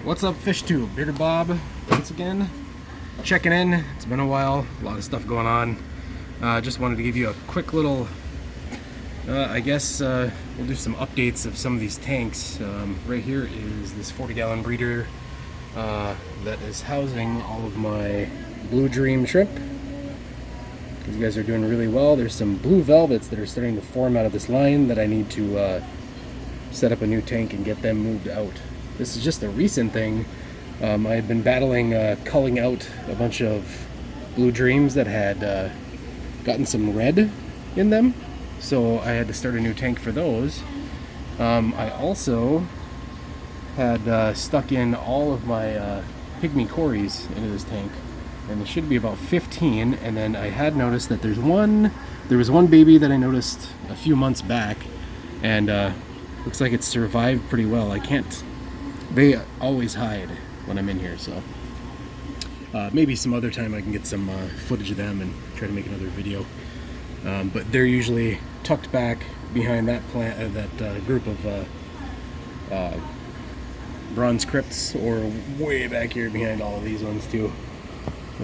What's up, fish tube? Bearded Bob once again, checking in. It's been a while, a lot of stuff going on. Just wanted to give you a quick little, I guess we'll do some updates of some of these tanks. Right here is this 40-gallon breeder that is housing all of my blue dream shrimp. These guys are doing really well. There's some blue velvets that are starting to form out of this line that I need to set up a new tank and get them moved out. This is just a recent thing. I had been battling culling out a bunch of blue dreams that had gotten some red in them, so I had to start a new tank for those. I also had stuck in all of my Pygmy Corys into this tank, and there should be about 15. And then I had noticed that there was one baby that I noticed a few months back, and looks like it survived pretty well. They always hide when I'm in here, so maybe some other time I can get some footage of them and try to make another video. But they're usually tucked back behind that group of bronze crypts, or way back here behind all of these ones too.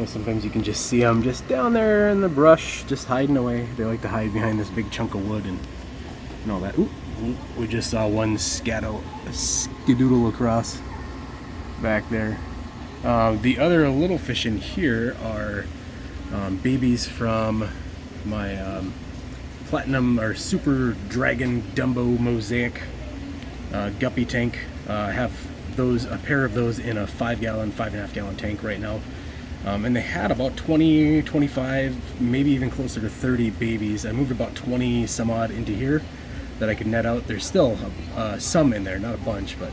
Sometimes you can just see them just down there in the brush, just hiding away. They like to hide behind this big chunk of wood and all that. Ooh, we just saw one skedoodle across back there. The other little fish in here are babies from my platinum or super dragon Dumbo mosaic guppy tank. I have a pair of those in a 5.5 gallon tank right now. And they had about 20, 25, maybe even closer to 30 babies. I moved about 20 some odd into here that I could net out. There's still some in there, not a bunch, but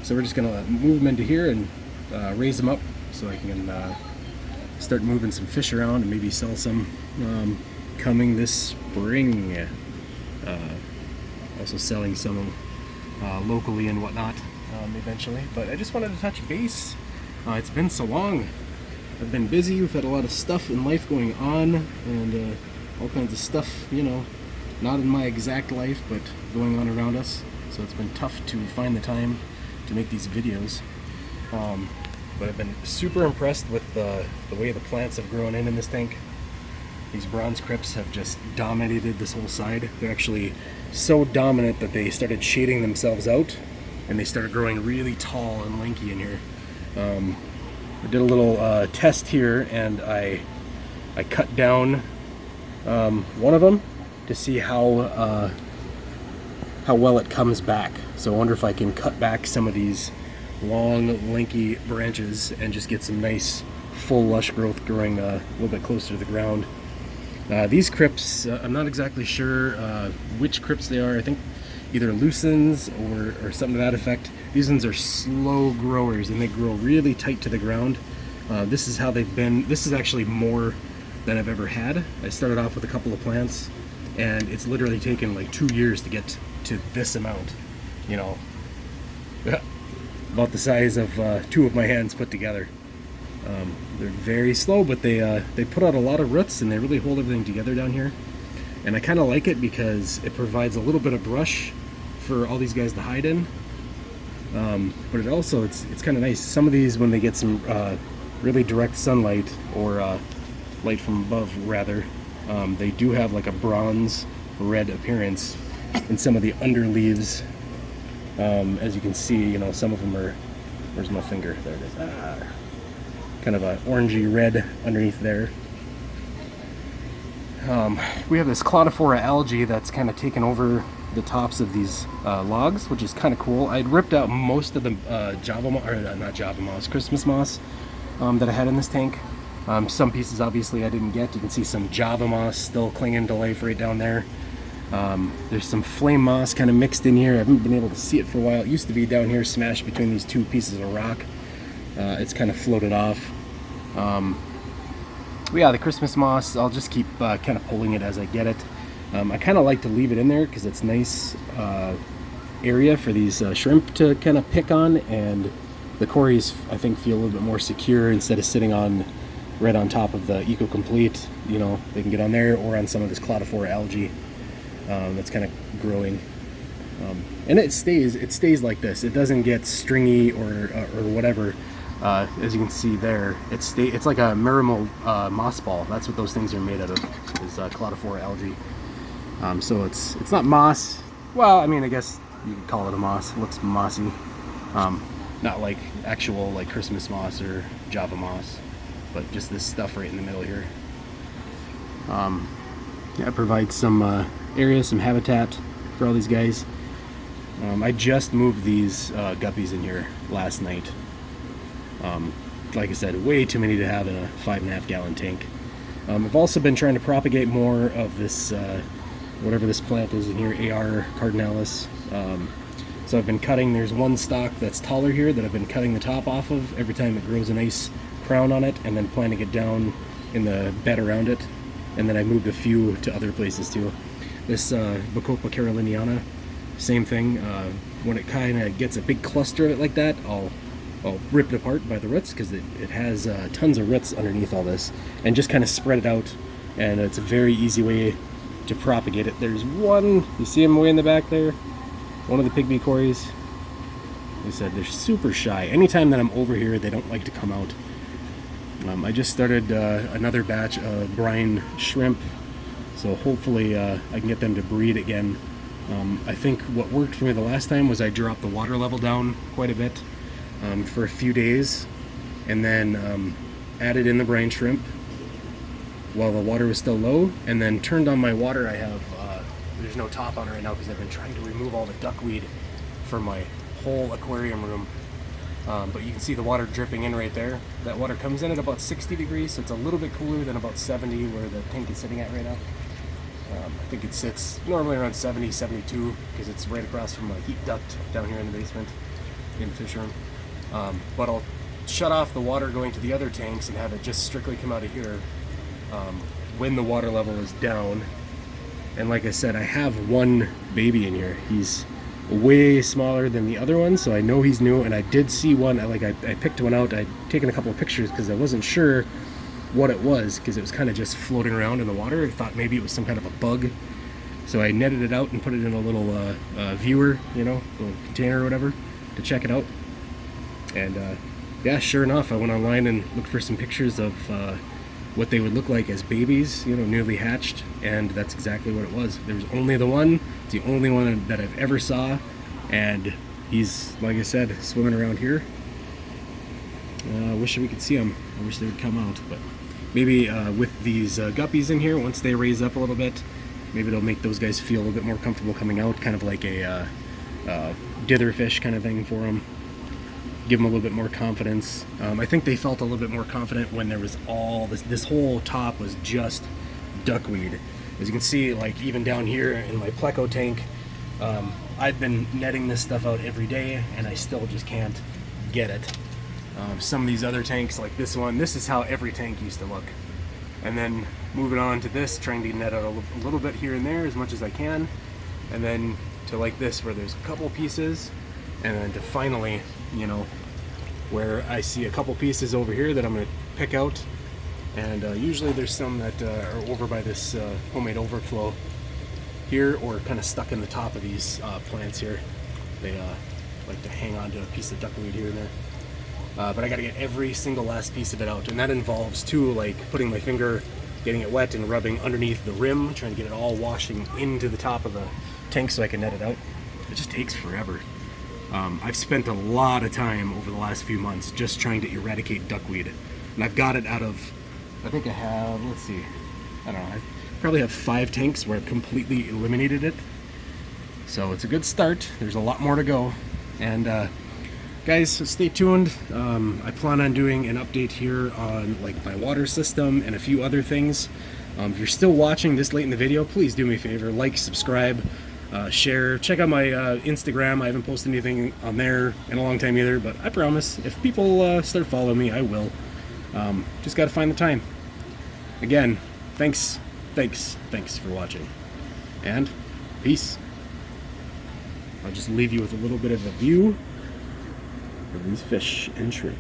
so we're just gonna move them into here and raise them up so I can start moving some fish around and maybe sell some coming this spring. Also selling some locally and whatnot eventually. But I just wanted to touch base. It's been so long. I've been busy. We've had a lot of stuff in life going on, and all kinds of stuff, you know, not in my exact life, but going on around us. So it's been tough to find the time to make these videos. But I've been super impressed with the way the plants have grown in this tank. These bronze crypts have just dominated this whole side. They're actually so dominant that they started shading themselves out, and they started growing really tall and lanky in here. I did a little test here, and I cut down one of them to see how well it comes back. So I wonder if I can cut back some of these long, lanky branches and just get some nice, full, lush growth growing a little bit closer to the ground. These crypts, I'm not exactly sure which crypts they are. I think either lucens or something to that effect. These ones are slow growers, and they grow really tight to the ground. This is how they've been. This is actually more than I've ever had. I started off with a couple of plants, and it's literally taken like 2 years to get to this amount, you know, about the size of 2 of my hands put together. They're very slow, but they put out a lot of roots, and they really hold everything together down here. And I kind of like it because it provides a little bit of brush for all these guys to hide in. But it also, it's kind of nice. Some of these, when they get some really direct sunlight, or light from above rather, they do have like a bronze red appearance in some of the under leaves. As you can see, you know, some of them are, where's my finger? There it is. Kind of a orangey red underneath there. We have this Clodophora algae that's kind of taken over the tops of these logs, which is kind of cool. I'd ripped out most of the Christmas moss that I had in this tank. Some pieces obviously I didn't get. You can see some Java moss still clinging to life right down there. There's some flame moss kind of mixed in here. I haven't been able to see it for a while. It used to be down here smashed between these 2 pieces of rock. It's kind of floated off. Yeah, the Christmas moss, I'll just keep kind of pulling it as I get it. I kind of like to leave it in there because it's nice area for these shrimp to kind of pick on, and the Corys, I think, feel a little bit more secure instead of sitting on right on top of the Complete. You know, they can get on there or on some of this Clodophora algae that's kind of growing. And it stays like this. It doesn't get stringy or whatever. As you can see there, it's like a miracle moss ball. That's what those things are made out of, is cladophora algae. So it's not moss. Well, I mean, I guess you could call it a moss. It looks mossy. Not like actual like Christmas moss or Java moss, but just this stuff right in the middle here. Yeah, it provides some area, some habitat for all these guys. I just moved these guppies in here last night. Like I said, way too many to have in a 5.5 gallon tank. I've also been trying to propagate more of this, whatever this plant is in here, AR cardinalis. So I've been cutting, there's one stalk that's taller here that I've been cutting the top off of every time it grows a nice crown on it, and then planting it down in the bed around it. And then I moved a few to other places too. This Bacopa caroliniana, same thing. When it kind of gets a big cluster of it like that, I'll rip it apart by the roots, because it has tons of roots underneath all this, and just kind of spread it out, and it's a very easy way to propagate it. There's one, you see him way in the back there? One of the Pygmy Corys. Like I said, they're super shy. Anytime that I'm over here, they don't like to come out. I just started another batch of brine shrimp, so hopefully I can get them to breed again. I think what worked for me the last time was I dropped the water level down quite a bit for a few days, and then added in the brine shrimp while the water was still low, and then turned on my water. I have there's no top on it right now because I've been trying to remove all the duckweed from my whole aquarium room. But you can see the water dripping in right there. That water comes in at about 60 degrees, so it's a little bit cooler than about 70 where the tank is sitting at right now. I think it sits normally around 70, 72, because it's right across from a heat duct down here in the basement in the fish room. But I'll shut off the water going to the other tanks and have it just strictly come out of here when the water level is down. And like I said, I have one baby in here. He's way smaller than the other one, so I know he's new. And I did see one, I picked one out. I'd taken a couple of pictures because I wasn't sure what it was, because it was kind of just floating around in the water. I thought maybe it was some kind of a bug, so I netted it out and put it in a little viewer, you know, little container or whatever, to check it out. And yeah, sure enough, I went online and looked for some pictures of what they would look like as babies, you know, newly hatched, and that's exactly what it was. There was only the one. It's the only one that I've ever saw, and he's, like I said, swimming around here. I wish we could see him. I wish they would come out, but maybe with these guppies in here, once they raise up a little bit, maybe it'll make those guys feel a little bit more comfortable coming out, kind of like a dither fish kind of thing for them. Give them a little bit more confidence. I think they felt a little bit more confident when there was all this whole top was just duckweed. As you can see, like even down here in my pleco tank, I've been netting this stuff out every day, and I still just can't get it. Some of these other tanks, like this one, this is how every tank used to look. And then moving on to this, trying to net out a little bit here and there as much as I can, and then to like this where there's a couple pieces, and then to finally, you know, where I see a couple pieces over here that I'm going to pick out. And usually there's some that are over by this homemade overflow here, or kind of stuck in the top of these plants here. They like to hang on to a piece of duckweed here and there. But I got to get every single last piece of it out, and that involves too, like putting my finger, getting it wet and rubbing underneath the rim, trying to get it all washing into the top of the tank so I can net it out. It just takes forever. I've spent a lot of time over the last few months just trying to eradicate duckweed, and I've got it out of, I think I have, let's see, I don't know, I probably have 5 tanks where I've completely eliminated it. So it's a good start. There's a lot more to go, and guys, so stay tuned. I plan on doing an update here on like my water system and a few other things. If you're still watching this late in the video, please do me a favor, like, subscribe, share, check out my Instagram. I haven't posted anything on there in a long time either, but I promise if people start following me, I will. Just got to find the time. Again, thanks for watching, and peace. I'll just leave you with a little bit of a view of these fish and shrimp.